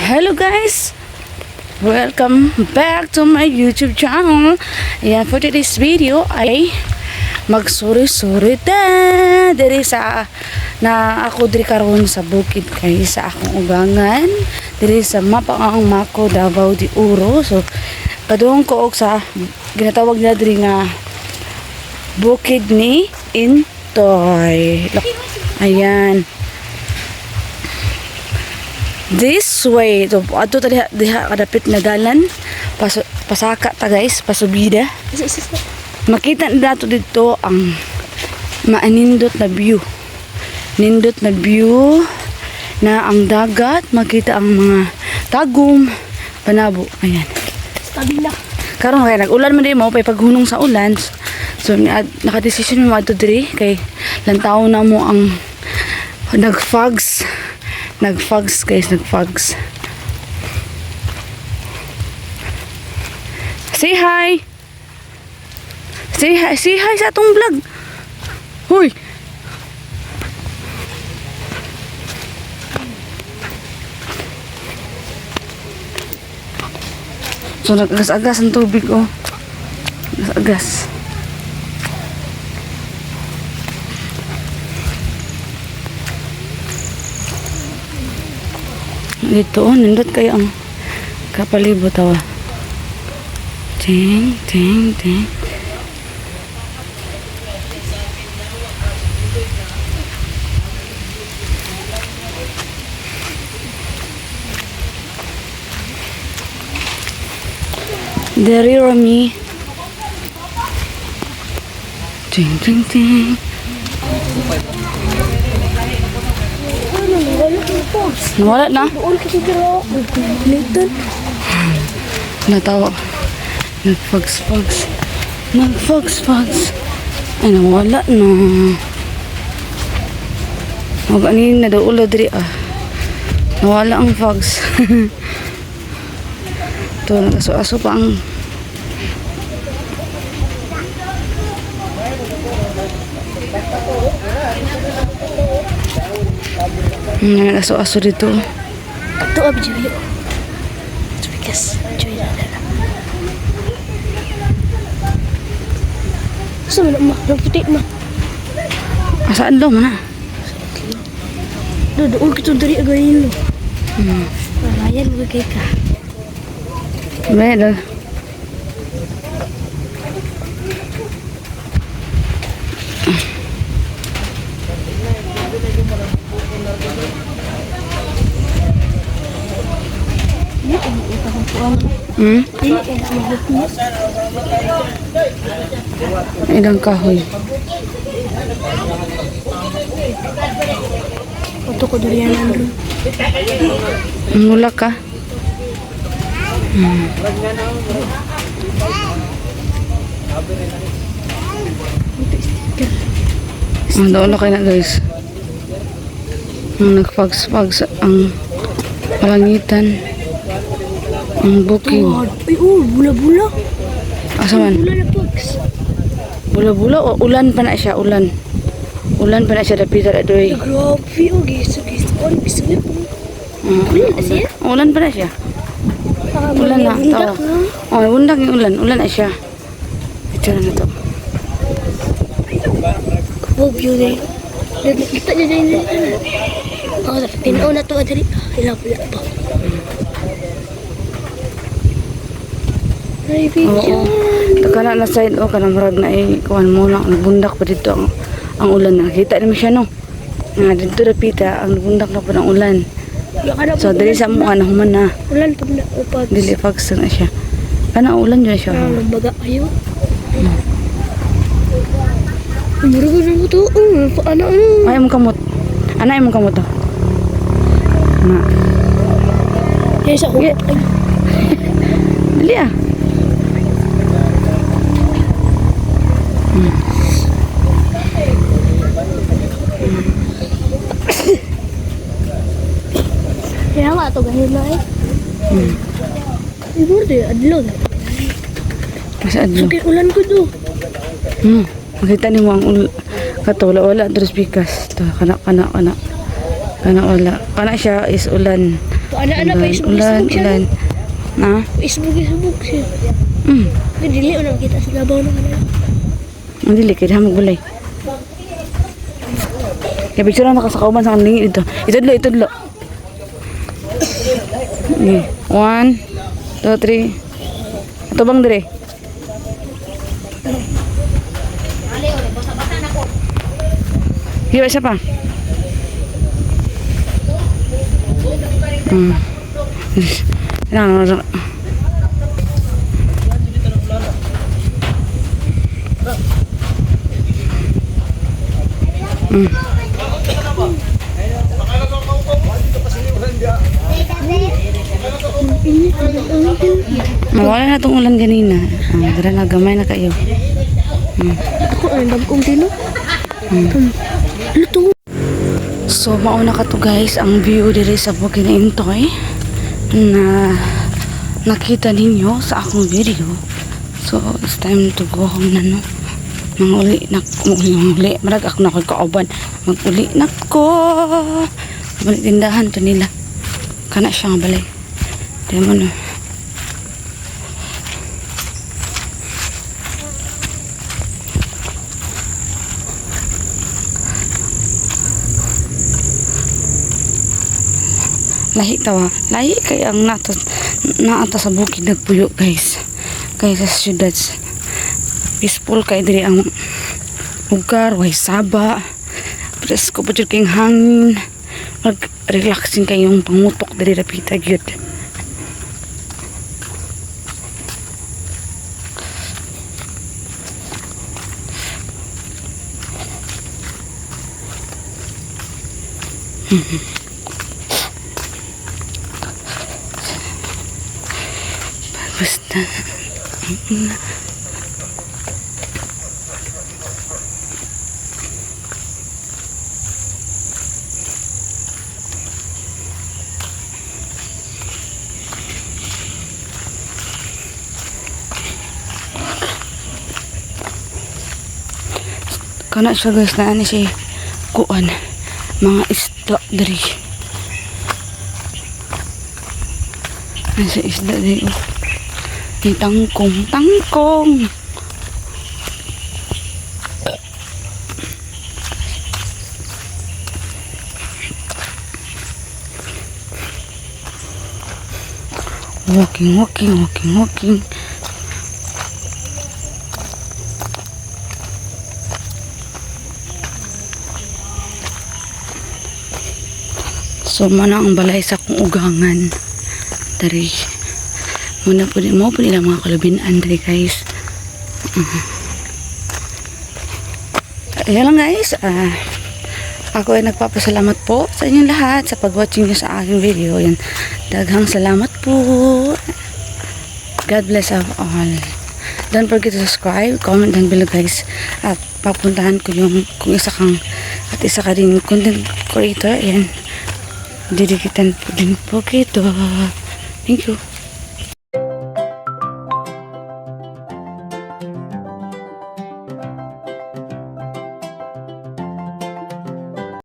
Hello guys! Welcome back to my YouTube channel. Ayan, for today's video ay magsuri-suri ta diri sa na ako diri karon sa bukid kay sa akong ugangan diri sa Mapaang Mako, Davao de Oro. So kadung ko og sa ginatawag nila diri nga bukid ni Intoy. Ayan. This way, so ato ta diha kadapit na dalan, pasaka ta guys, pasubida. Makita na dato dito ang maanindot na view. Nindot na view na ang dagat, makita ang mga tagum, panabo. Ayan. Kabila. Karon kay nag-ulan man din mo pay paghunong sa ulan. So naka-decision mo adto diri kay lantaw na mo ang nagfogs guys, nagfogs. Say hi. Say hi sa atong vlog. Hoy. So nag-agas-agas ang tubig oh. Agas-agas. Dito, nindot kayo ang kapalibot tawa. Ting, ting, ting. Dari Rami. Ting, ting, ting. Nawala na? Doon kasi dito. Nagpilitan. Natawa. Nagfags-fags. Nagfags-fags. Ay, nawala na. Maganin na daw ulo diri ah. Nawala ang fags. Ito, nagaso-aso pa ang nagaso-aso dito. Ito ab Joyo. Speakers. Joyo na. Saan mo na? Puti ma. Asaan daw mana? Doon kita dari agayin lo. Malayan mo kay ka. Meron. Ilang kahoy. Ito ko durian andro. Mula ka. Ang doon kayo na guys. Nagfags-fags ang palangitan. Ang bukid. Ay bula-bula. Asa man? Bula na pugs. Bula-bula o ulan pa na siya, ulan. Ulan pa na siya dapita adoy. Grabe guys. On bisip. Ulan na siya? Ulan pa na siya. Ulan na, tawa. Oh, bundak yung ulan. Ulan na siya. Ito na to. Wow, view na. Kita niya dyan. Oh, tinaw na to adali. Hilap-hilap pa. Ay, video. Taka na side o kanang murag na kuhan mo na ang bundak pa dito ang ulan. Nakita naman siya no. Nga dito dapita ang bundak na pa ng ulan. So dali sa mga nahuman na. Ulan pag naupag. Dili fags na siya. Kana ulan dyan siya. Lumbaga kayo. Murago na mo to. Paano? Ay mong kamot. Ana mong kamot to. Na. Yan sa hukot. Dali ah. Kaya nga ito ganyan na eh. Ibor to adlaw na. Mas adlo. Sakit ulan ko do. Makita ni mo ang kato wala terus pikas. To kana wala. Kana siya is ulan. Kaana-ana pa isbog Ulan, siya. ulan. Na? Isbog siya. Hmm. Dili na kita sa labaw na kanila. Ang dili, kaya magbulay. Kaya picture lang nakasakauman sa kanilingin ito. Itudlo. Okay. 1, 2, 3. Ito bang dire? Hiwa siya pa. Lang. Mawala na itong ulan ganina. Dara na gamay na kayo. Ako ang bagong tino. Luto. So mauna ka to guys ang view diri sa Bukid Intoy na nakita ninyo sa akong video. So it's time to go home na no. Manguli na marag ako na ko'y kauban. Maguli na ko. Balik tindahan to nila. Kana siya nga balay. Di mo no. Lahi tawa. Lahi kay ang naata sa bukid nagpuyo guys. Kay sa syudad. Peaceful kay diri ang lugar. Way saba. Presko pa dyan kayong hangin. Mag-relaxing kayong pangutok diri rapita gyud. Basta kana siya guys na ani si kuan mga isda diri. Nasa isda diri oh. Ni tangkong. Walking. So mana ang balay sa kong ugangan dari muna po nila mga kalubinan dari guys. Ayan lang guys, ako ay nagpapasalamat po sa inyong lahat sa pag-watching nyo sa aking video. Yan, daghang salamat po. God bless us all. Don't forget to subscribe, comment down below guys. At papuntahan ko yung kung isa ka din content creator. Ayan, didikitan po din po kito. Thank you.